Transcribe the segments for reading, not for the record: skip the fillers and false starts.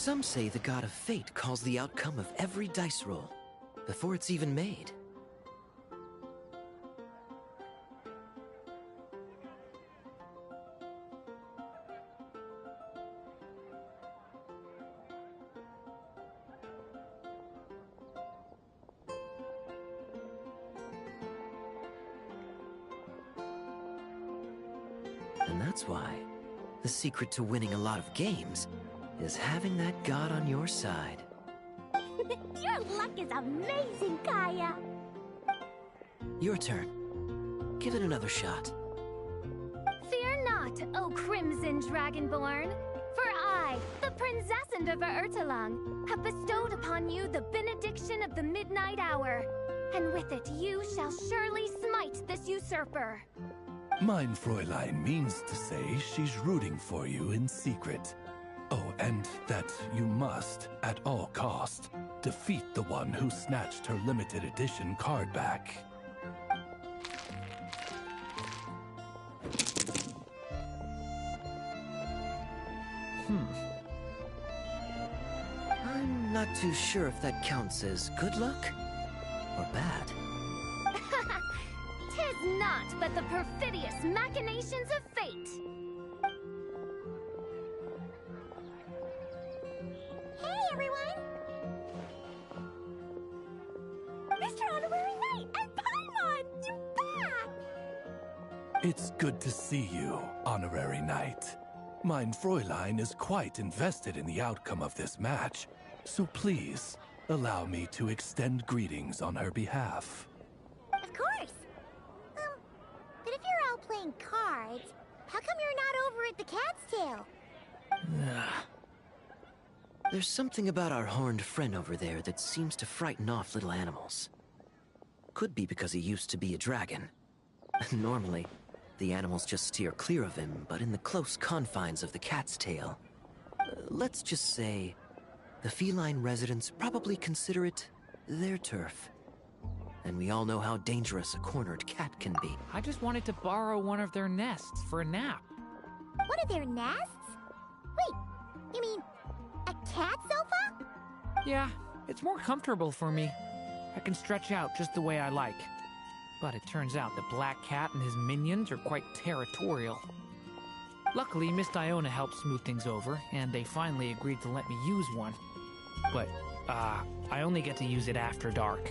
Some say the god of fate calls the outcome of every dice roll, before it's even made. And that's why the secret to winning a lot of games is having that god on your side. Your luck is amazing, Kaya. Your turn. Give it another shot. Fear not, O Crimson Dragonborn, for I, the Princess of Ertalang, have bestowed upon you the benediction of the midnight hour, and with it you shall surely smite this usurper. Mein Fräulein means to say she's rooting for you in secret. Oh, and that you must, at all cost, defeat the one who snatched her limited edition card back. I'm not too sure if that counts as good luck or bad. Tis not but the perfidious machinations of fate. Hey, everyone! Mr. Honorary Knight and Paimon! You're back! It's good to see you, Honorary Knight. Mein Fräulein is quite invested in the outcome of this match, so please, allow me to extend greetings on her behalf. Of course! But if you're out playing cards, how come you're not over at the Cat's Tail? There's something about our horned friend over there that seems to frighten off little animals. Could be because he used to be a dragon. Normally, the animals just steer clear of him, but in the close confines of the Cat's Tail, let's just say, the feline residents probably consider it their turf. And we all know how dangerous a cornered cat can be. I just wanted to borrow one of their nests for a nap. One of their nests? Wait, you mean a cat sofa? Yeah, it's more comfortable for me. I can stretch out just the way I like. But it turns out the Black Cat and his minions are quite territorial. Luckily, Miss Diona helped smooth things over, and they finally agreed to let me use one. But, I only get to use it after dark.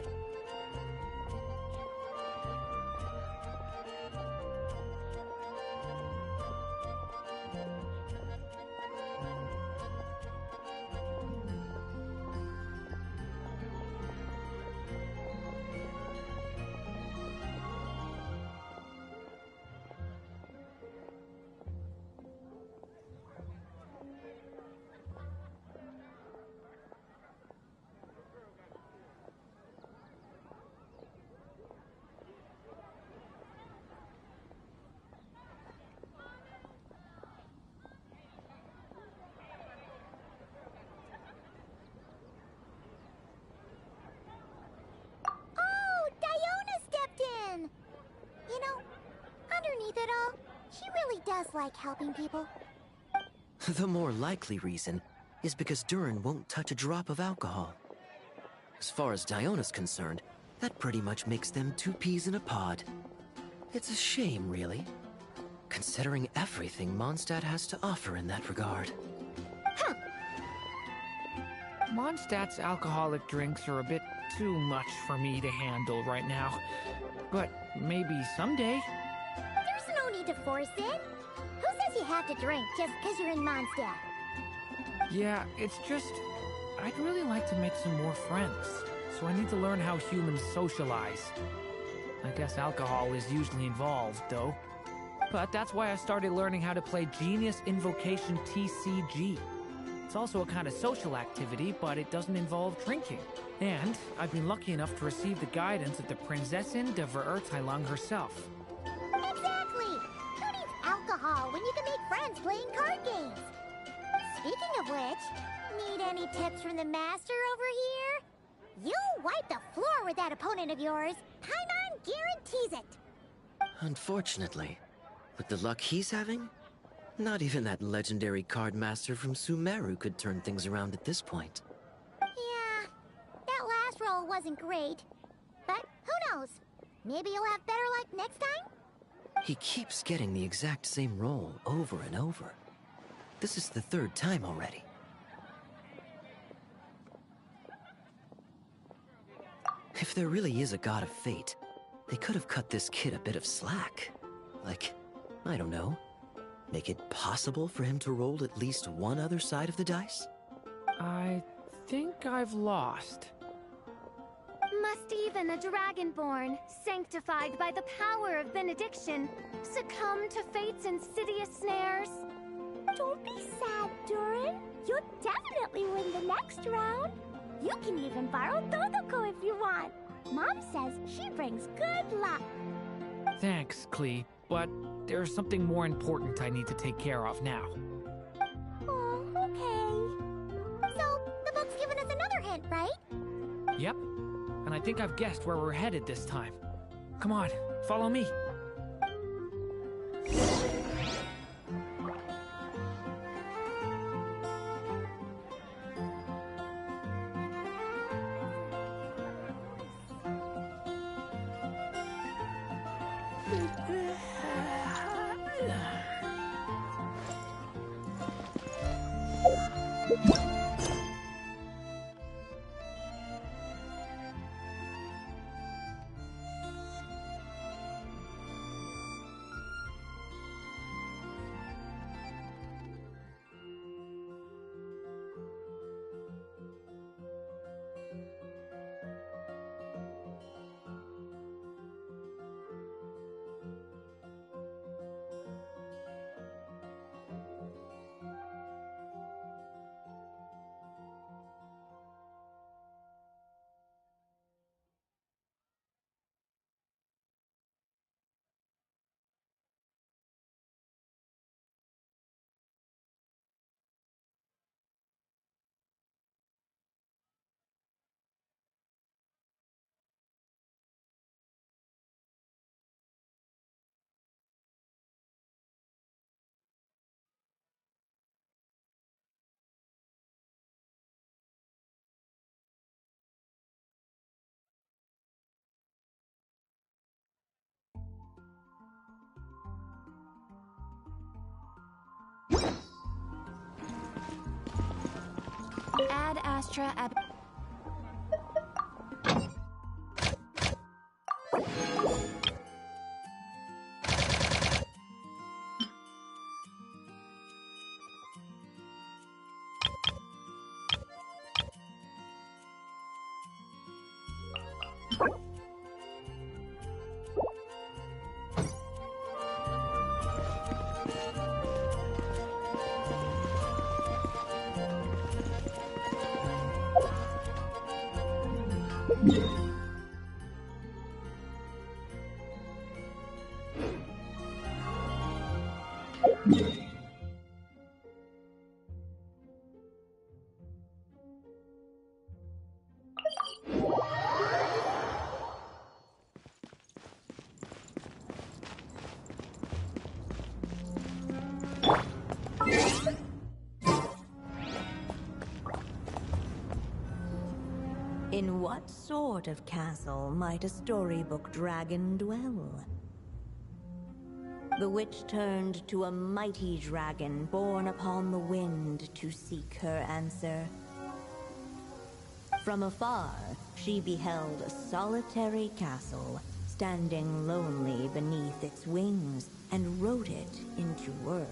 Does like helping people. The more likely reason is because Durin won't touch a drop of alcohol. As far as Diona's concerned, that pretty much makes them two peas in a pod. It's a shame, really, considering everything Mondstadt has to offer in that regard. Huh. Mondstadt's alcoholic drinks are a bit too much for me to handle right now. But maybe someday. There's no need to force it. Who says you have to drink just because you're in Mondstadt? Yeah, it's just... I'd really like to make some more friends, so I need to learn how humans socialize. I guess alcohol is usually involved, though. But that's why I started learning how to play Genius Invocation TCG. It's also a kind of social activity, but it doesn't involve drinking. And I've been lucky enough to receive the guidance of the Prinzessin de Verurteilung herself. Exactly! Who needs alcohol when you can make friends playing card games? Speaking of which, need any tips from the master over here? You wipe the floor with that opponent of yours. Paimon guarantees it. Unfortunately, with the luck he's having, Not even that legendary card master from Sumeru could turn things around at this point. Yeah, that last roll wasn't great. But who knows? Maybe you'll have better luck next time? He keeps getting the exact same roll over and over. This is the third time already. If there really is a god of fate, they could have cut this kid a bit of slack. Like, I don't know, make it possible for him to roll at least one other side of the dice? I think I've lost. Must even a dragonborn, sanctified by the power of benediction, succumb to fate's insidious snares? Don't be sad, Durin. You'll definitely win the next round. You can even borrow Todoko if you want. Mom says she brings good luck. Thanks, Klee, but there's something more important I need to take care of now. Oh, okay. So, the book's given us another hint, right? Yep, and I think I've guessed where we're headed this time. Come on, follow me. Ad Astra ab... In what sort of castle might a storybook dragon dwell? The witch turned to a mighty dragon born upon the wind to seek her answer. From afar, she beheld a solitary castle, standing lonely beneath its wings, and wrote it into words.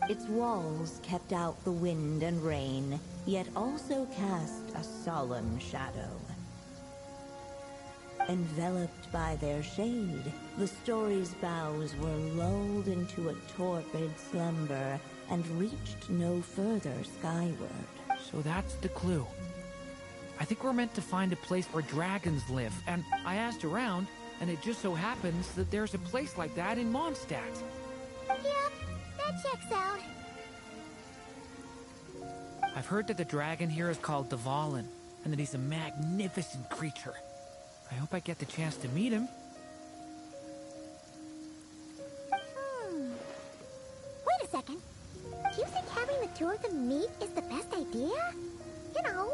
Its walls kept out the wind and rain, yet also cast a solemn shadow. Enveloped by their shade, the story's boughs were lulled into a torpid slumber and reached no further skyward. So that's the clue. I think we're meant to find a place where dragons live, and I asked around, and it just so happens that there's a place like that in Mondstadt. Yep, that checks out. I've heard that the dragon here is called Dvalin, and that he's a magnificent creature. I hope I get the chance to meet him. the two of them meet is the best idea? You know,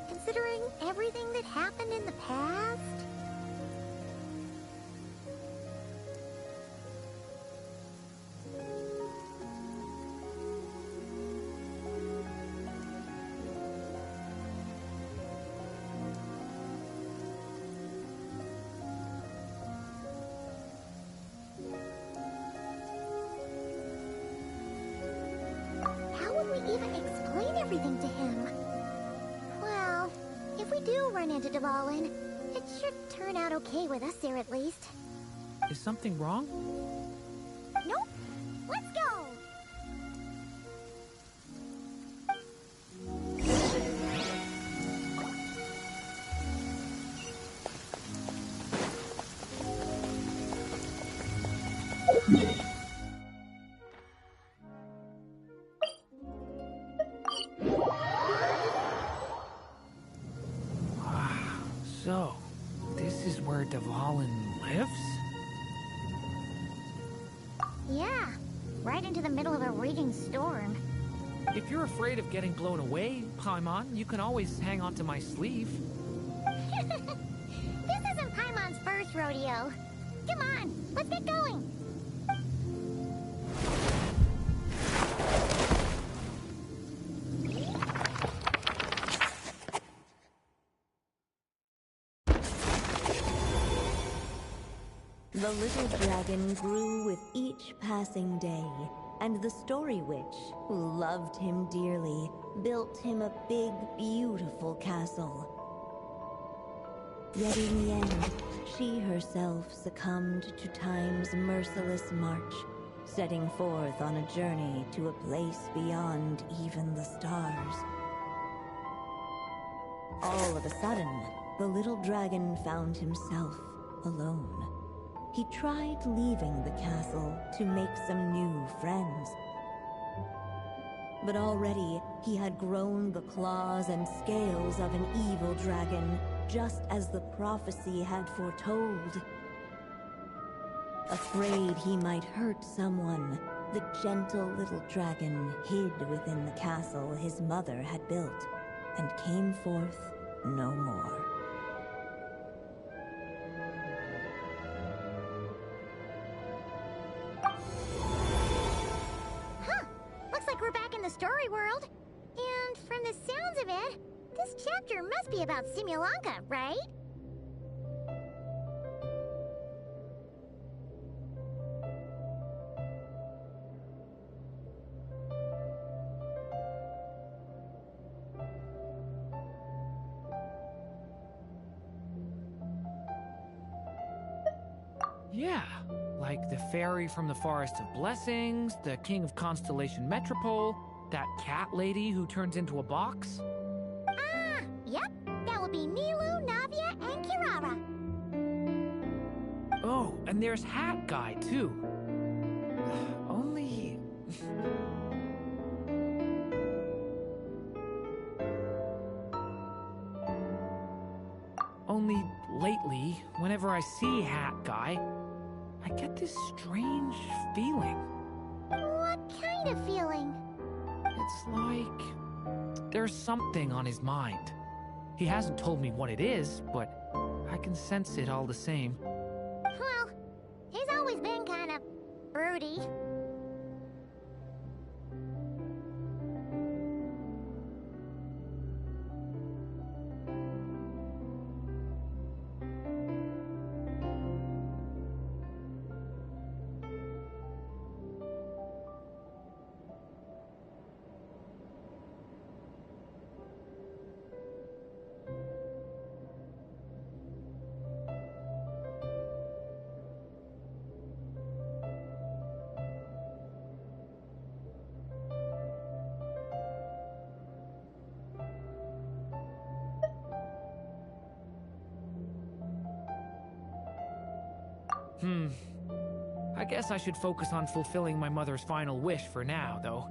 considering everything that happened in the past? Even explain everything to him. Well, if we do run into Dvalin, it should turn out okay with us there at least. Is something wrong? Nope. Let's go! So, this is where Dvalin lives? Yeah, right into the middle of a raging storm. If you're afraid of getting blown away, Paimon, you can always hang onto my sleeve. This isn't Paimon's first rodeo. Come on, let's get going. The little dragon grew with each passing day, and the Story Witch, who loved him dearly, built him a big, beautiful castle. Yet in the end, she herself succumbed to time's merciless march, setting forth on a journey to a place beyond even the stars. All of a sudden, the little dragon found himself alone. He tried leaving the castle to make some new friends. But already, he had grown the claws and scales of an evil dragon, just as the prophecy had foretold. Afraid he might hurt someone, the gentle little dragon hid within the castle his mother had built, and came forth no more. We're back in the story world. And from the sounds of it, this chapter must be about Simulanka, right? Yeah, like the fairy from the Forest of Blessings, the king of Constellation Metropole, that cat lady who turns into a box. Ah, yep. That will be Nilu, Navia, and Kirara. Oh, and there's Hat Guy, too. Only... Only lately, whenever I see Hat Guy, I get this strange feeling. What kind of feeling? It's like there's something on his mind. He hasn't told me what it is, but I can sense it all the same. Well, he's always been kind of broody. I guess I should focus on fulfilling my mother's final wish for now, though.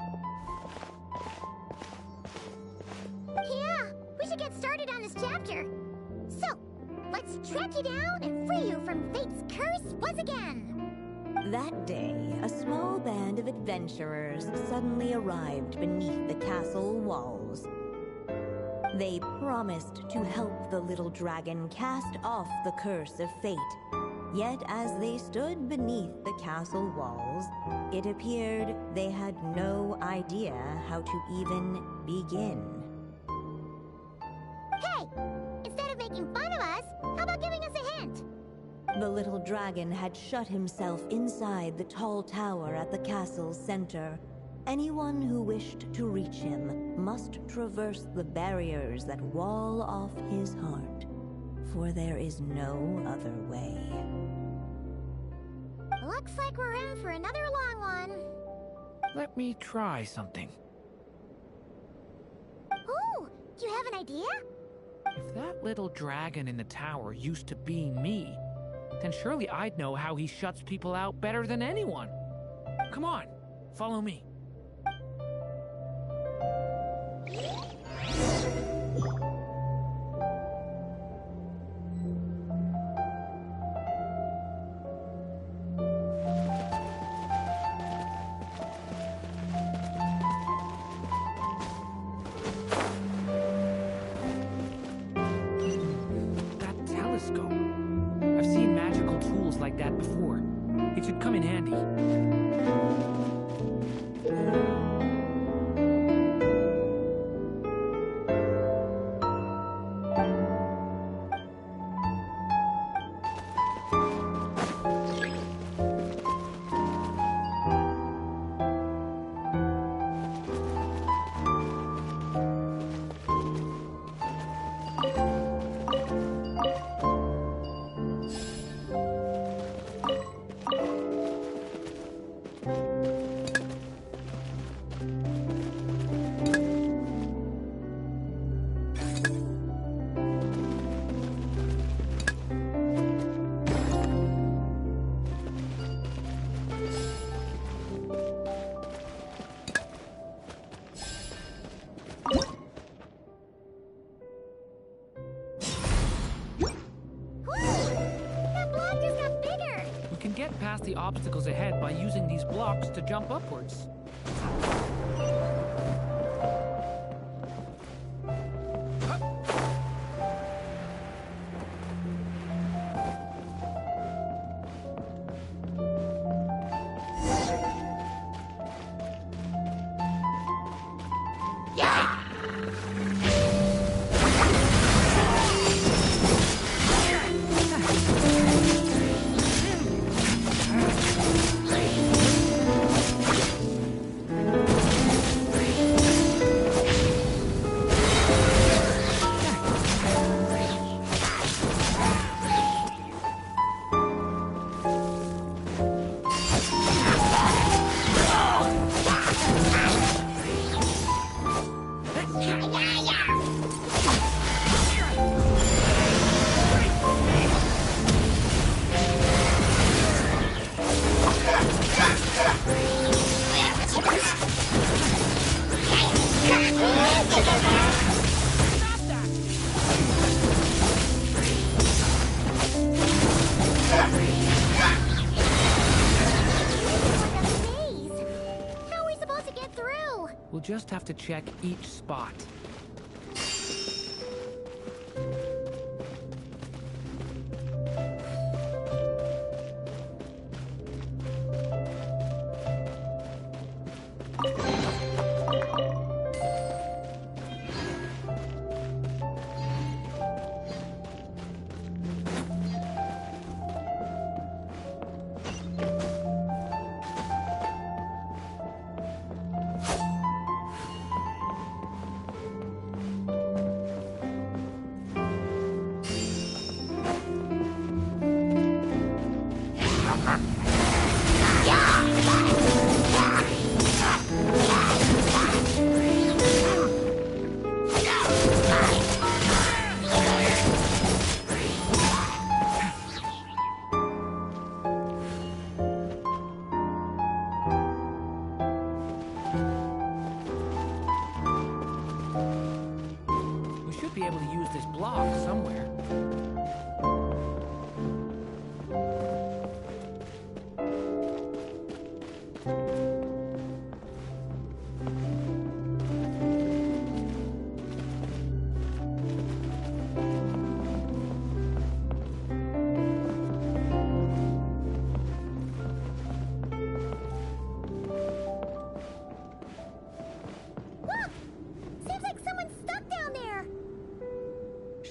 Yeah, we should get started on this chapter. So, let's track you down and free you from fate's curse once again. That day, a small band of adventurers suddenly arrived beneath the castle walls. They promised to help the little dragon cast off the curse of fate. Yet as they stood beneath the castle walls, it appeared they had no idea how to even begin. Hey! Instead of making fun of us, how about giving us a hint? The little dragon had shut himself inside the tall tower at the castle's center. Anyone who wished to reach him must traverse the barriers that wall off his heart, for there is no other way. Looks like we're in for another long one. Let me try something. Ooh, do you have an idea? If that little dragon in the tower used to be me, then surely I'd know how he shuts people out better than anyone. Come on, follow me. That telescope. I've seen magical tools like that before. It should come in handy. Past the obstacles ahead by using these blocks to jump upwards. We'll just have to check each spot.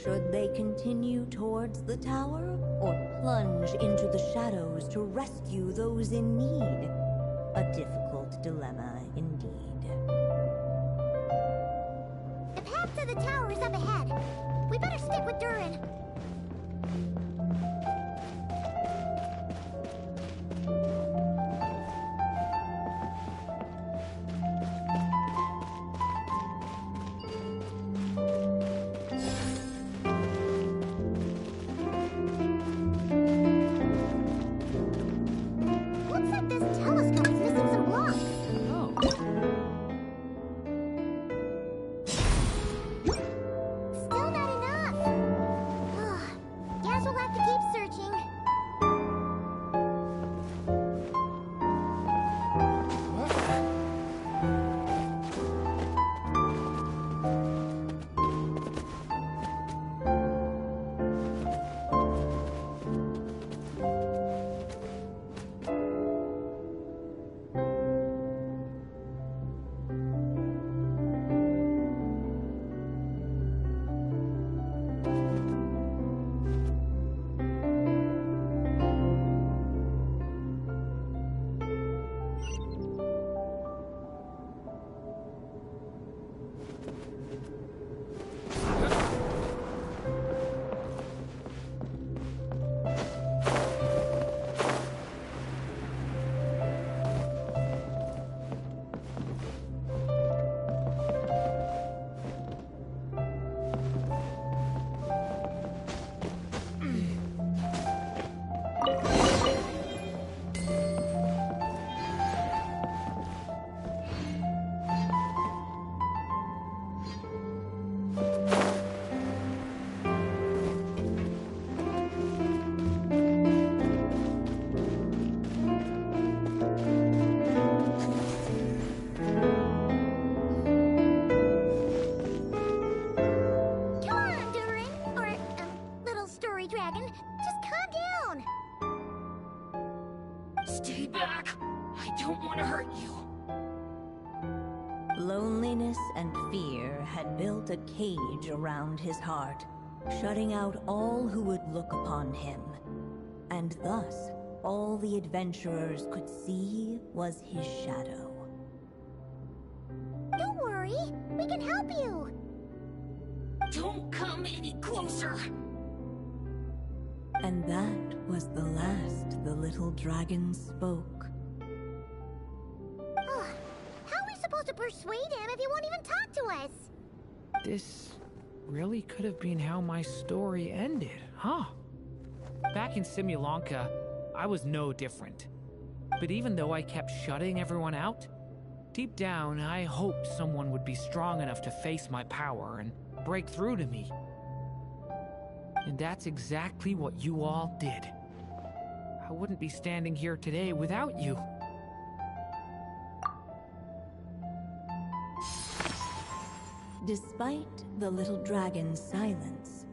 Should they continue towards the tower, or plunge into the shadows to rescue those in need? A difficult dilemma indeed. The path to the tower is up ahead. We better stick with Durin. Loneliness and fear had built a cage around his heart, shutting out all who would look upon him. And thus, all the adventurers could see was his shadow. Don't worry, we can help you. Don't come any closer. And that was the last the little dragon spoke. How are we supposed to persuade him if he won't even talk to us? This really could have been how my story ended, huh? Back in Simulanka, I was no different. But even though I kept shutting everyone out, deep down I hoped someone would be strong enough to face my power and break through to me. And that's exactly what you all did. I wouldn't be standing here today without you. Despite the little dragon's silence,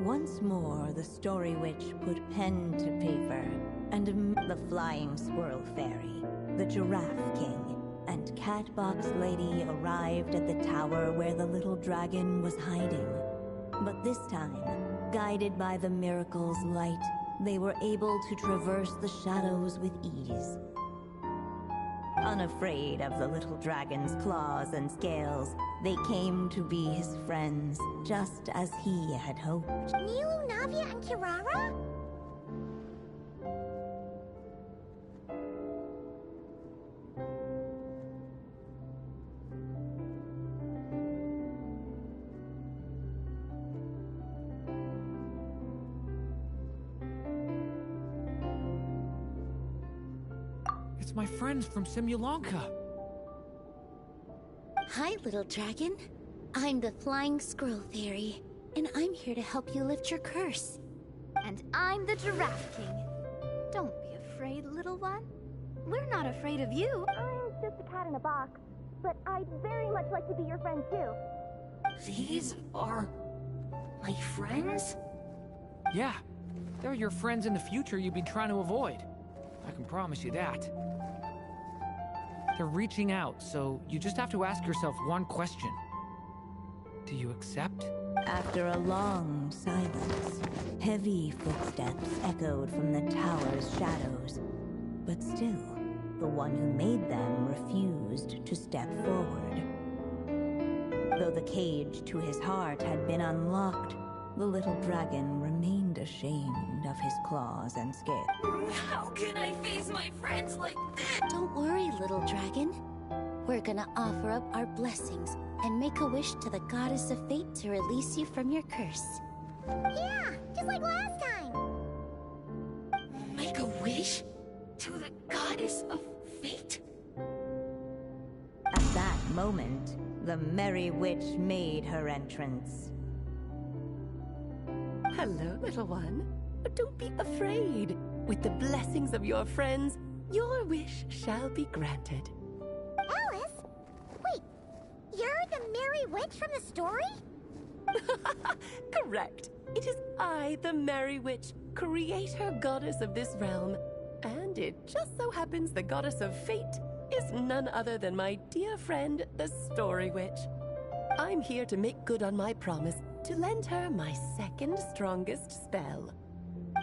once more the story witch put pen to paper, and the flying squirrel fairy, the giraffe king, and Catbox lady arrived at the tower where the little dragon was hiding. But this time, guided by the miracle's light, they were able to traverse the shadows with ease. Unafraid of the little dragon's claws and scales, they came to be his friends, just as he had hoped. Nilu, Navia, and Kirara? It's my friends from Simulanka. Hi, little dragon. I'm the Flying Squirrel Fairy, and I'm here to help you lift your curse. And I'm the Giraffe King. Don't be afraid, little one. We're not afraid of you. I'm just a cat in a box, but I'd very much like to be your friend too. These are my friends? Yeah, they're your friends in the future you've been trying to avoid. I can promise you that. They're reaching out, so you just have to ask yourself one question. Do you accept? After a long silence, heavy footsteps echoed from the tower's shadows. But still, the one who made them refused to step forward. Though the cage to his heart had been unlocked, the little dragon remained ashamed of his claws and skin. How can I face my friends like that? Don't worry, little dragon. We're gonna offer up our blessings and make a wish to the goddess of fate to release you from your curse. Yeah, just like last time. Make a wish? To the goddess of fate? At that moment, the merry witch made her entrance. Hello, little one. Don't be afraid. With the blessings of your friends, your wish shall be granted. Alice? Wait, you're the Merry Witch from the story? Correct. It is I, the Merry Witch, creator goddess of this realm. And it just so happens the goddess of fate is none other than my dear friend, the Story Witch. I'm here to make good on my promise to lend her my second strongest spell.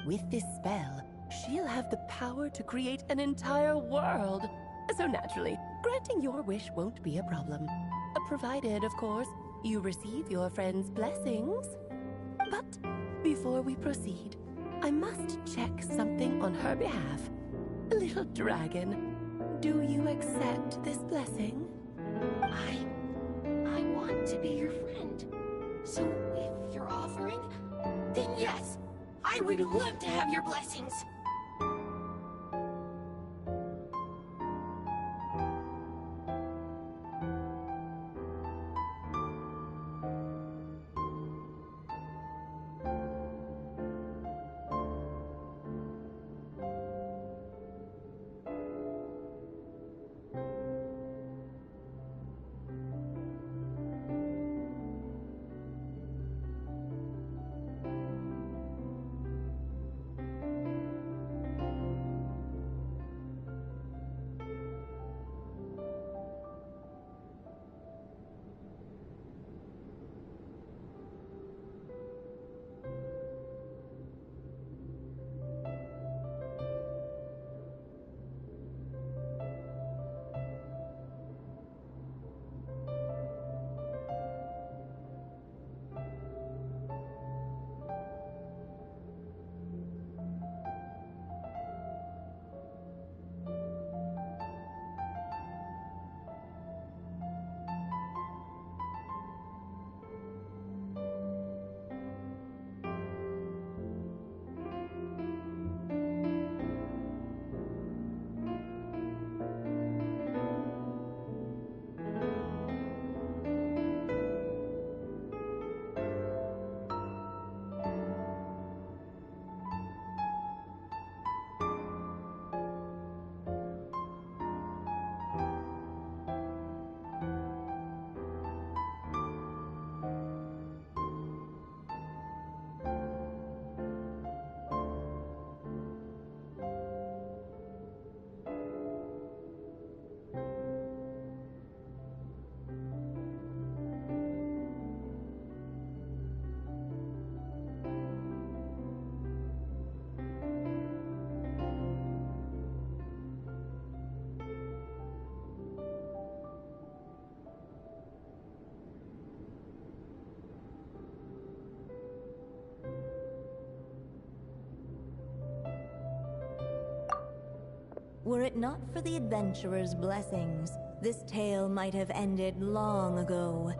With this spell, she'll have the power to create an entire world. So naturally, granting your wish won't be a problem. Provided, of course, you receive your friend's blessings. But before we proceed, I must check something on her behalf. Little dragon, do you accept this blessing? I want to be your friend. So if you're offering, then yes, I would love to have your blessings. Were it not for the adventurer's blessings, this tale might have ended long ago.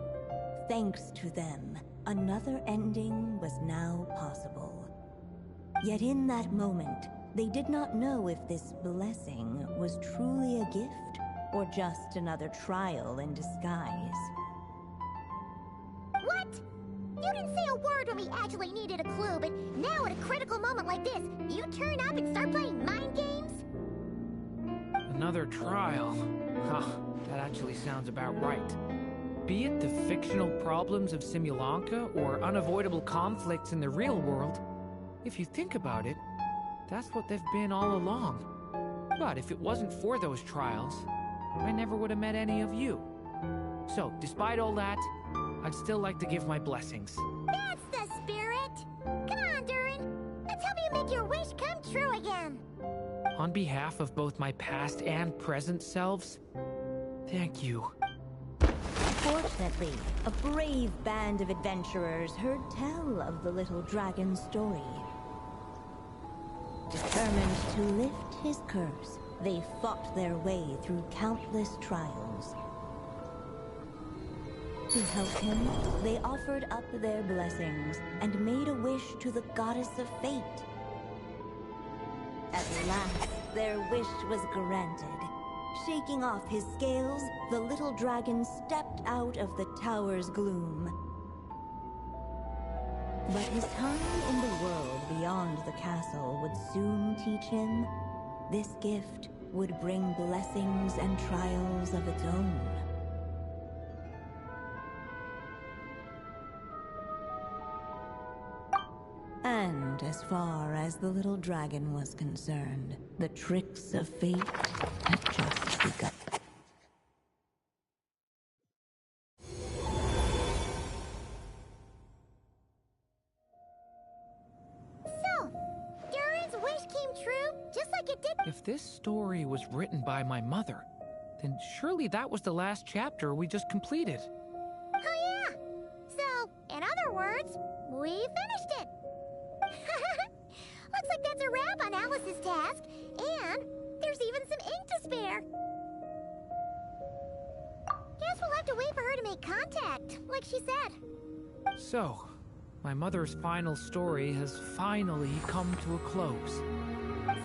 Thanks to them, another ending was now possible. Yet in that moment, they did not know if this blessing was truly a gift or just another trial in disguise. What? You didn't say a word when we actually needed a clue, but now at a critical moment like this, you turn up and start playing mind games? Another trial? Huh, that actually sounds about right. Be it the fictional problems of Simulanka or unavoidable conflicts in the real world, if you think about it, that's what they've been all along. But if it wasn't for those trials, I never would have met any of you. So, despite all that, I'd still like to give my blessings. That's the spirit! Come on, Durin. Let's help you make your wish come true again. On behalf of both my past and present selves, thank you. Fortunately, a brave band of adventurers heard tell of the little dragon's story. Determined to lift his curse, they fought their way through countless trials. To help him, they offered up their blessings and made a wish to the goddess of fate. At last, their wish was granted. Shaking off his scales, the little dragon stepped out of the tower's gloom. But his time in the world beyond the castle would soon teach him this gift would bring blessings and trials of its own. And as far as the little dragon was concerned, the tricks of fate had just begun. So, Durin's wish came true, just like it did. If this story was written by my mother, then surely that was the last chapter we just completed. Oh yeah! So, in other words, we finished it! Looks like that's a wrap on Alice's task, and there's even some ink to spare. Guess we'll have to wait for her to make contact, like she said. So, my mother's final story has finally come to a close.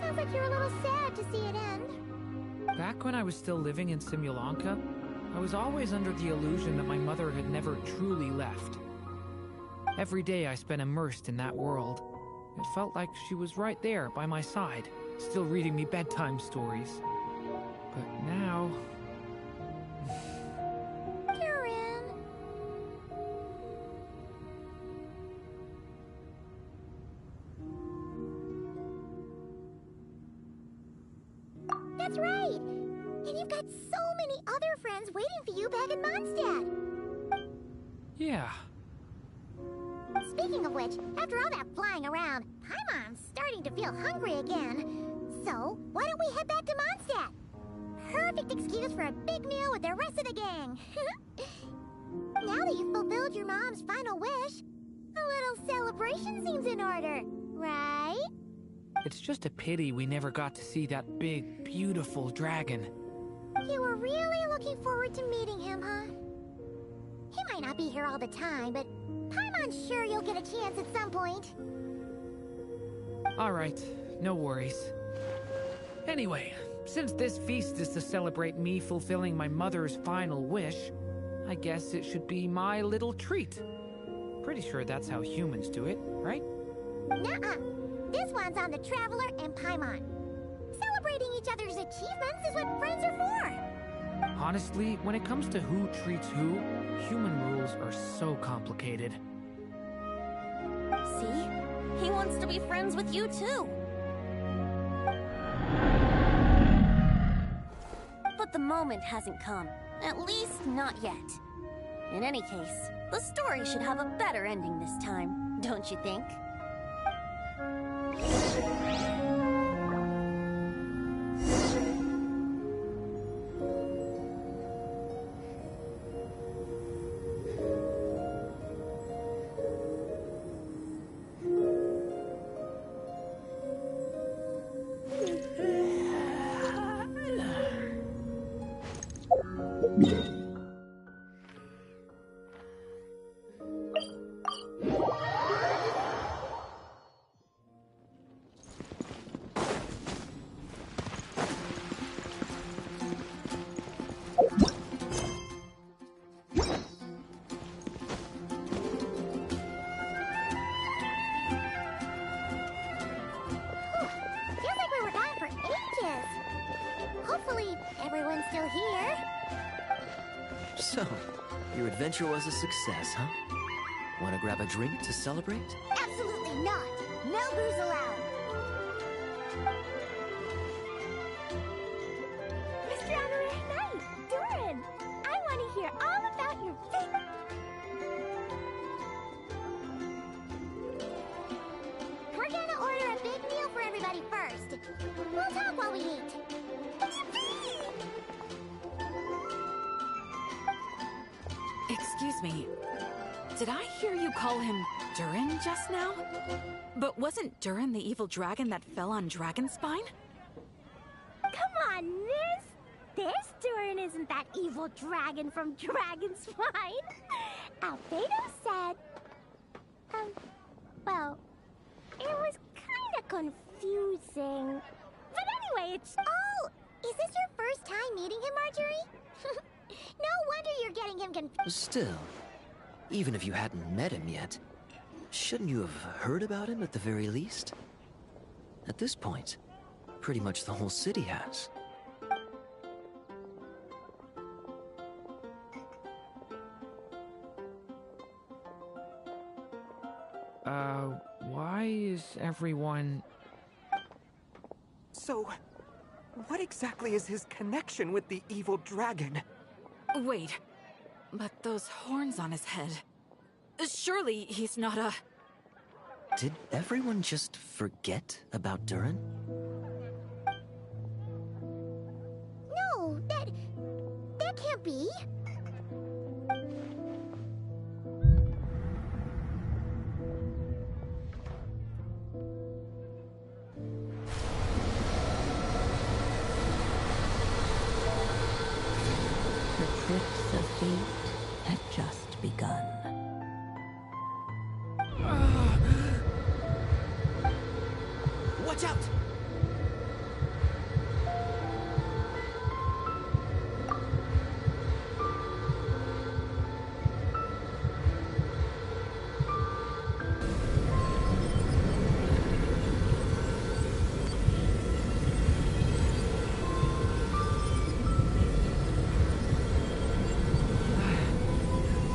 Sounds like you're a little sad to see it end. Back when I was still living in Simulanka, I was always under the illusion that my mother had never truly left. Every day I spent immersed in that world. It felt like she was right there by my side, still reading me bedtime stories. But now... Durin. That's right! And you've got so many other friends waiting for you back in Mondstadt. yeah. Speaking of which, after all that flying around, Paimon's starting to feel hungry again. So, why don't we head back to Mondstadt? Perfect excuse for a big meal with the rest of the gang. Now that you've fulfilled your mom's final wish, a little celebration seems in order, right? It's just a pity we never got to see that big, beautiful dragon. You were really looking forward to meeting him, huh? He might not be here all the time, but Paimon's sure you'll get a chance at some point. Alright, no worries. Anyway, since this feast is to celebrate me fulfilling my mother's final wish, I guess it should be my little treat. Pretty sure that's how humans do it, right? Nuh-uh. This one's on the Traveler and Paimon. Celebrating each other's achievements is what friends are for. Honestly, when it comes to who treats who, human rules are so complicated. See? He wants to be friends with you too. But the moment hasn't come. At least not yet. In any case, the story should have a better ending this time, don't you think? So, your adventure was a success, huh? Want to grab a drink to celebrate? Absolutely not. No booze allowed. Mr. Honorary Knight, Durin, I want to hear all about your me. Did I hear you call him Durin just now? But wasn't Durin the evil dragon that fell on Dragonspine? Come on, miss! This Durin isn't that evil dragon from Dragonspine. Albedo said... well, it was kinda confusing. But anyway, it's... Oh! Is this your first time meeting him, Marjorie? No wonder you're getting him confused. Still, even if you hadn't met him yet, shouldn't you have heard about him at the very least? At this point, pretty much the whole city has. Why is everyone... So, what exactly is his connection with the evil dragon? Wait, but those horns on his head... Surely he's not a... Did everyone just forget about Durin? No, that can't be. The tricks of fate had just begun. Watch out!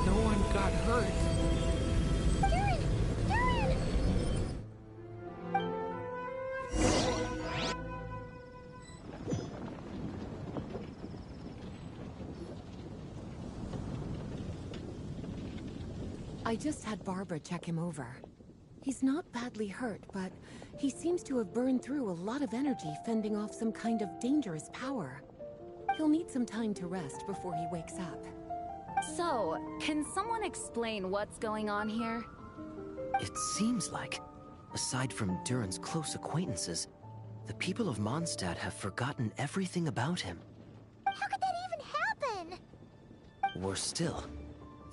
No one got hurt. I just had Barbara check him over. He's not badly hurt, but he seems to have burned through a lot of energy fending off some kind of dangerous power. He'll need some time to rest before he wakes up. So, can someone explain what's going on here? It seems like, aside from Durin's close acquaintances, the people of Mondstadt have forgotten everything about him. How could that even happen? Worse still,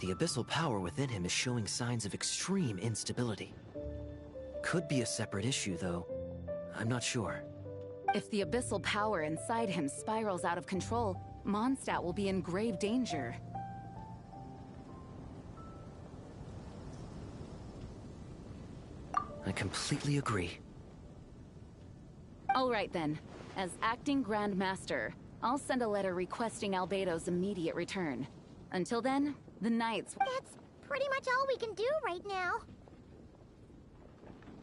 the abyssal power within him is showing signs of extreme instability. Could be a separate issue, though. I'm not sure. If the abyssal power inside him spirals out of control, Mondstadt will be in grave danger. I completely agree. All right then. As acting Grand Master, I'll send a letter requesting Albedo's immediate return. Until then, the Knights... That's pretty much all we can do right now.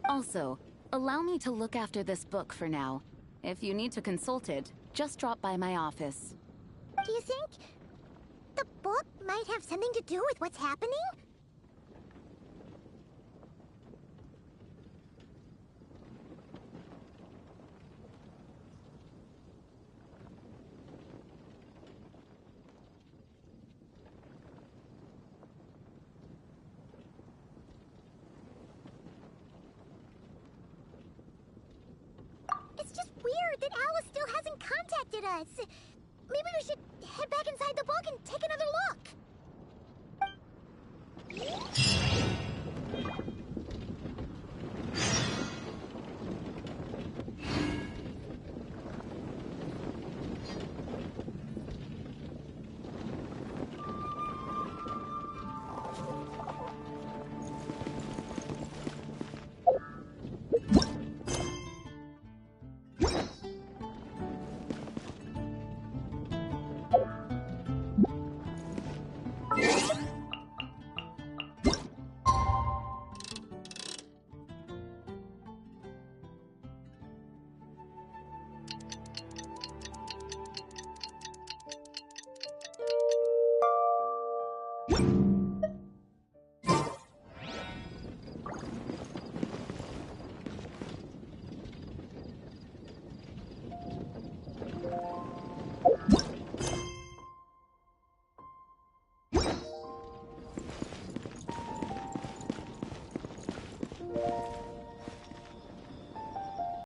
Also, allow me to look after this book for now. If you need to consult it, just drop by my office. Do you think the book might have something to do with what's happening? It's just weird that Alice still hasn't contacted us. Maybe we should head back inside the book and take another look. You